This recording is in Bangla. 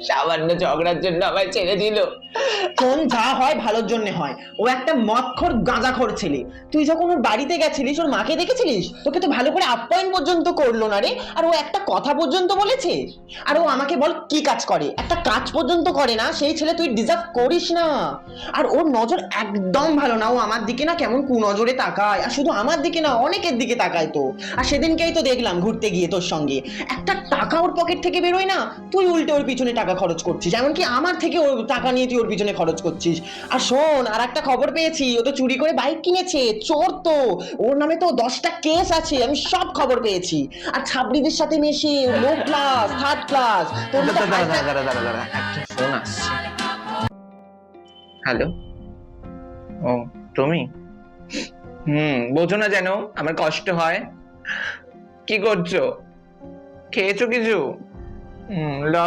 সামান্য ঝগড়ার জন্য আমায় ছেড়ে দিল। শোন, যা হয় ভালোর জন্য হয়। ও একটা মদখোর গাঁজাখোর ছেলে। তুই যখন ওর বাড়িতে গেছিলিস, ওর মাকে দেখেছিলিস? তোকে তো ভালো করে আপ্যায়ন পর্যন্ত করলো না রে। আর ও একটা কথা পর্যন্ত বলেছে? আর ও আমাকে বল কি কাজ করে? একটা কাজ পর্যন্ত করে না। সেই ছেলে তুই ডিজার্ভ করিস না। আর ওর নজর একদম ভালো না। ও আমার দিকে না কেমন কুনজরে তাকায়। আর শুধু আমার দিকে না, অনেকের দিকে তাকায় তো। আর সেদিনকেই তো দেখলাম ঘুরতে গিয়ে তোর সঙ্গে একটা টাকা ওর পকেট থেকে বেরোয় না, তুই উল্টে ওর পিছনে টাকা খরচ করছিস। এমনকি আমার থেকে ওর টাকা নিয়ে তুই ওর পিছনে খরচ করছিস। আর শোন, আর একটা খবর পেয়েছি, ও তো চুরি করে বাইক কিনেছে। চোর তো। ওর নামে তো 10টা কেস আছে, আমি সব খবর পেয়েছি। আর ছাবড়িদের সাথে মেশে লো ক্লাস, থার্ড ক্লাস। তোর মতো দাঁড়া, একটা ফোন আসছে। হ্যালো। ও, তুমি? বোঝো না যেন আমার কষ্ট হয়। কি করছো? খেয়েছো কিছু? লাভ